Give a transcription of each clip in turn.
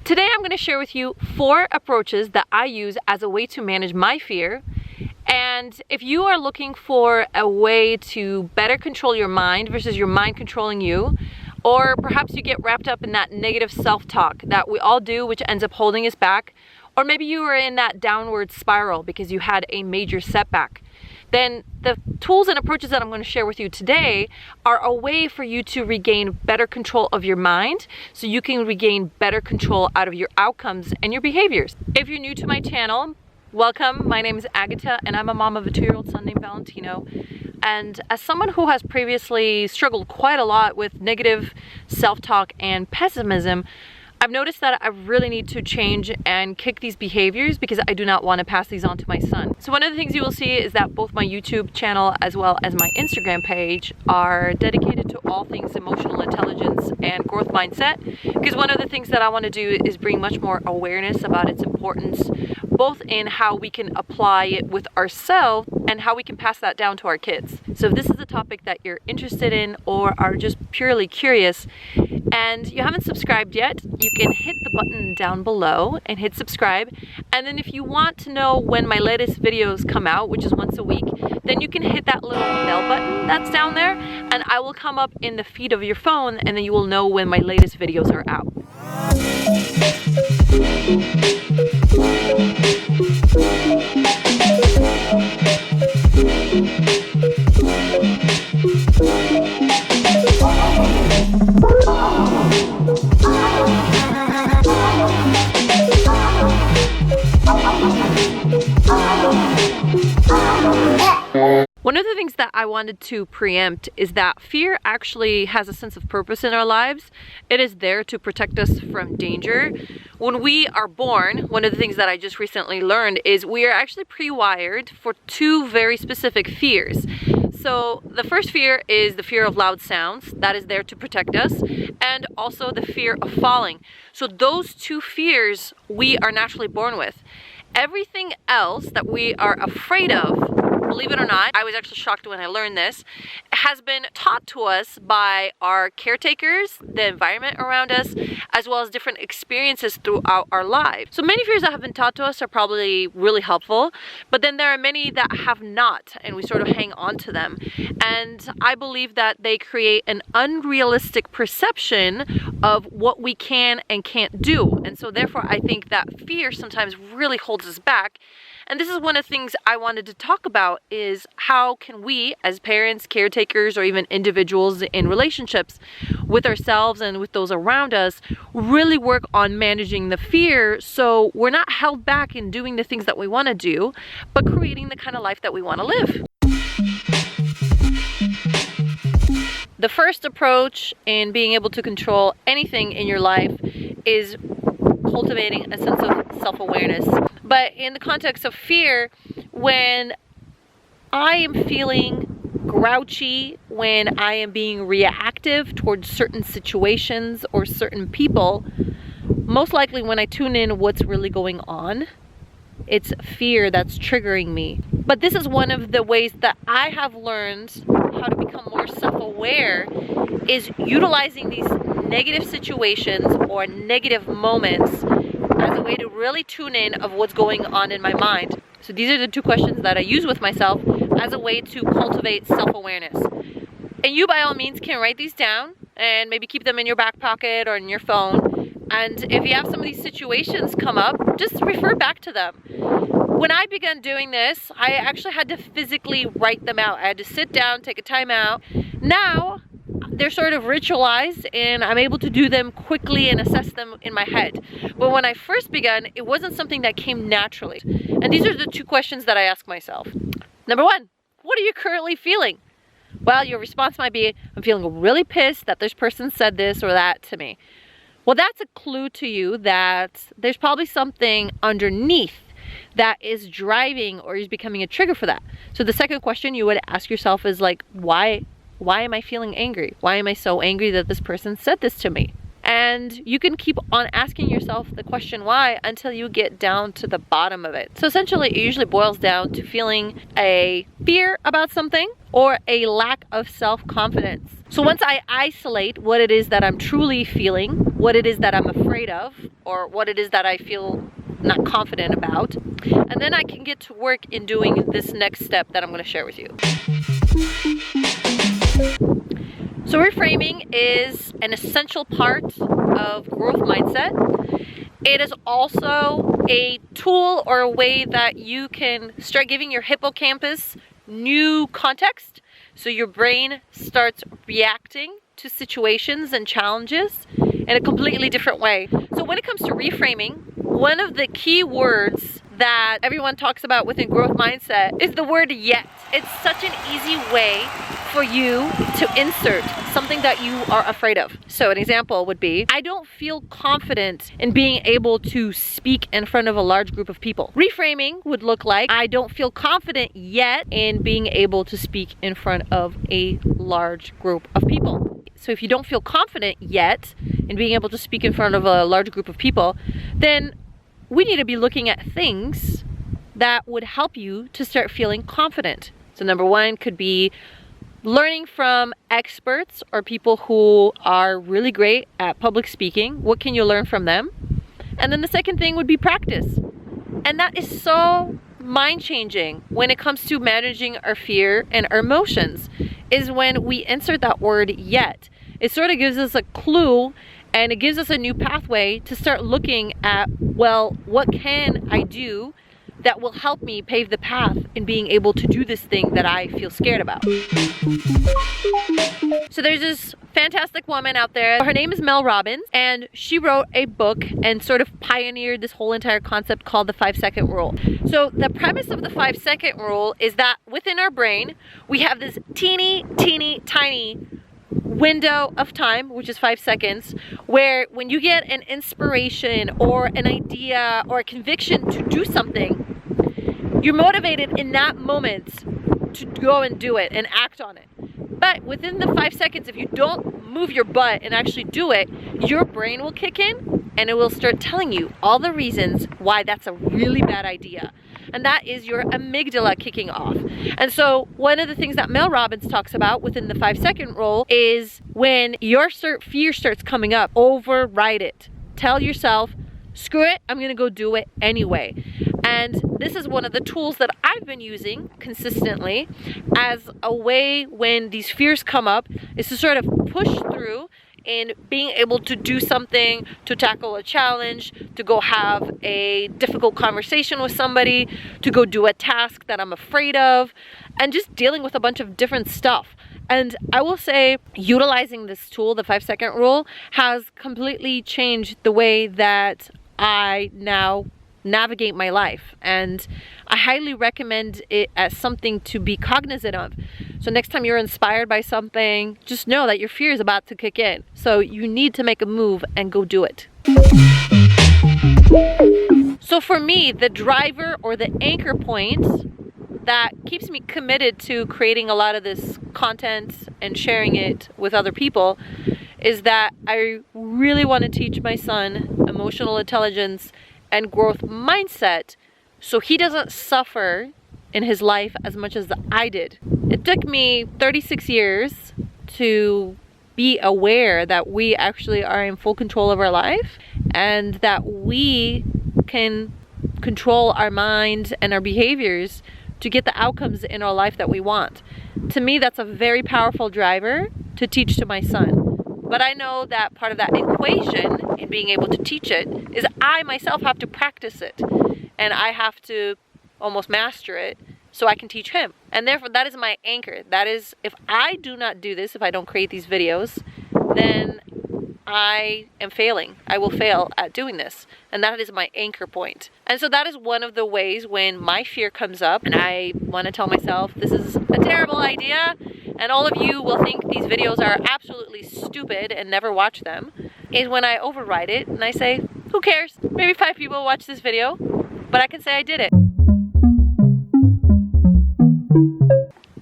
Today I'm going to share with you 4 approaches that I use as a way to manage my fear. And if you are looking for a way to better control your mind versus your mind controlling you, or perhaps you get wrapped up in that negative self-talk that we all do, which ends up holding us back, or maybe you are in that downward spiral because you had a major setback, then the tools and approaches that I'm going to share with you today are a way for you to regain better control of your mind so you can regain better control out of your outcomes and your behaviors. If you're new to my channel, welcome. My name is Agatha and I'm a mom of a 2-year-old son named Valentino. And as someone who has previously struggled quite a lot with negative self-talk and pessimism, I've noticed that I really need to change and kick these behaviors because I do not want to pass these on to my son. So one of the things you will see is that both my YouTube channel as well as my Instagram page are dedicated to all things emotional intelligence and growth mindset, because one of the things that I want to do is bring much more awareness about its importance, both in how we can apply it with ourselves and how we can pass that down to our kids. So if this is a topic that you're interested in or are just purely curious and you haven't subscribed yet, you can hit the button down below and hit subscribe. And then if you want to know when my latest videos come out, which is once a week, then you can hit that little bell button that's down there and I will come up in the feed of your phone and then you will know when my latest videos are out. One of the things that I wanted to preempt is that fear actually has a sense of purpose in our lives. It is there to protect us from danger. When we are born, one of the things that I just recently learned is we are actually pre-wired for 2 very specific fears. So the first fear is the fear of loud sounds. That is there to protect us, and also the fear of falling. So those 2 fears we are naturally born with. Everything else that we are afraid of, believe it or not, I was actually shocked when I learned this, has been taught to us by our caretakers, the environment around us, as well as different experiences throughout our lives. So many fears that have been taught to us are probably really helpful, but then there are many that have not, and we sort of hang on to them. And I believe that they create an unrealistic perception of what we can and can't do. And so therefore I think that fear sometimes really holds us back. And this is one of the things I wanted to talk about, is how can we as parents, caretakers, or even individuals in relationships with ourselves and with those around us really work on managing the fear so we're not held back in doing the things that we want to do, but creating the kind of life that we want to live. The first approach in being able to control anything in your life is cultivating a sense of self-awareness. But in the context of fear, when I am feeling grouchy, when I am being reactive towards certain situations or certain people, most likely when I tune in what's really going on, it's fear that's triggering me. But this is one of the ways that I have learned how to become more self-aware, is utilizing these negative situations or negative moments as a way to really tune in of what's going on in my mind. So these are the 2 questions that I use with myself as a way to cultivate self-awareness. And you by all means can write these down and maybe keep them in your back pocket or in your phone. And if you have some of these situations come up, just refer back to them. When I began doing this, I actually had to physically write them out. I had to sit down, take a time out. Now, they're sort of ritualized and I'm able to do them quickly and assess them in my head. But when I first began, it wasn't something that came naturally. And these are the 2 questions that I ask myself. Number 1, what are you currently feeling? Well, your response might be, I'm feeling really pissed that this person said this or that to me. Well, that's a clue to you that there's probably something underneath that is driving or is becoming a trigger for that. So the second question you would ask yourself is like, why am I feeling angry? Why am I so angry that this person said this to me? And you can keep on asking yourself the question why until you get down to the bottom of it. So essentially it usually boils down to feeling a fear about something or a lack of self-confidence. So once I isolate what it is that I'm truly feeling, what it is that I'm afraid of, or what it is that I feel not confident about, and then I can get to work in doing this next step that I'm going to share with you. So reframing is an essential part of growth mindset. It is also a tool or a way that you can start giving your hippocampus new context, so your brain starts reacting to situations and challenges in a completely different way. So when it comes to reframing, one of the key words that everyone talks about within growth mindset is the word yet. It's such an easy way for you to insert something that you are afraid of. So an example would be, I don't feel confident in being able to speak in front of a large group of people. Reframing would look like, I don't feel confident yet in being able to speak in front of a large group of people. So if you don't feel confident yet in being able to speak in front of a large group of people, then we need to be looking at things that would help you to start feeling confident. So number one could be learning from experts or people who are really great at public speaking. What can you learn from them? And then the second thing would be practice. And that is so mind-changing when it comes to managing our fear and our emotions, is when we insert that word yet. It sort of gives us a clue, and it gives us a new pathway to start looking at, well, what can I do that will help me pave the path in being able to do this thing that I feel scared about. So there's this fantastic woman out there. Her name is Mel Robbins, and she wrote a book and sort of pioneered this whole entire concept called the 5-second rule. So the premise of the 5-second rule is that within our brain, we have this teeny tiny window of time, which is 5 seconds, where when you get an inspiration or an idea or a conviction to do something, you're motivated in that moment to go and do it and act on it. But within the 5 seconds, if you don't move your butt and actually do it, your brain will kick in and it will start telling you all the reasons why that's a really bad idea. And that is your amygdala kicking off. And so one of the things that Mel Robbins talks about within the 5-second rule is when your fear starts coming up, override it. Tell yourself, screw it, I'm gonna go do it anyway. And this is one of the tools that I've been using consistently as a way when these fears come up, is to sort of push through in being able to do something, to tackle a challenge, to go have a difficult conversation with somebody, to go do a task that I'm afraid of, and just dealing with a bunch of different stuff. And I will say, utilizing this tool, the 5-second rule, has completely changed the way that I now navigate my life, and I highly recommend it as something to be cognizant of. So next time you're inspired by something, just know that your fear is about to kick in, so you need to make a move and go do it. So for me, the driver or the anchor point that keeps me committed to creating a lot of this content and sharing it with other people is that I really want to teach my son emotional intelligence and growth mindset so he doesn't suffer in his life as much as I did. It took me 36 years to be aware that we actually are in full control of our life and that we can control our mind and our behaviors to get the outcomes in our life that we want. To me, that's a very powerful driver to teach to my son. But I know that part of that equation in being able to teach it is I myself have to practice it, and I have to almost master it so I can teach him. And therefore that is my anchor. That is, if I do not do this, if I don't create these videos, then I am failing. I will fail at doing this. And that is my anchor point. And so that is one of the ways when my fear comes up and I want to tell myself this is a terrible idea, and all of you will think these videos are absolutely stupid and never watch them, is when I override it and I say, who cares? Maybe 5 people watch this video, but I can say I did it.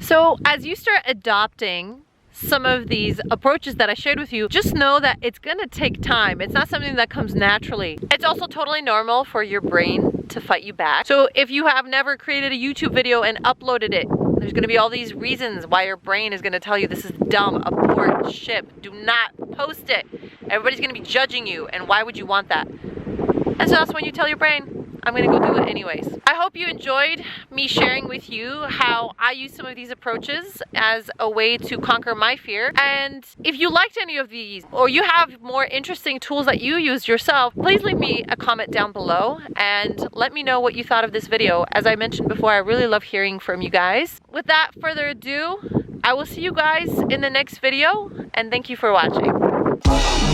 So as you start adopting some of these approaches that I shared with you, just know that it's gonna take time. It's not something that comes naturally. It's also totally normal for your brain to fight you back. So if you have never created a YouTube video and uploaded it, There's going to be all these reasons why your brain is going to tell you this is dumb, abort, ship, do not post it. Everybody's going to be judging you, and why would you want that? And so that's when you tell your brain, I'm gonna go do it anyways. I hope you enjoyed me sharing with you how I use some of these approaches as a way to conquer my fear. And if you liked any of these, or you have more interesting tools that you use yourself, please leave me a comment down below and let me know what you thought of this video. As I mentioned before, I really love hearing from you guys. Without further ado, I will see you guys in the next video, and thank you for watching.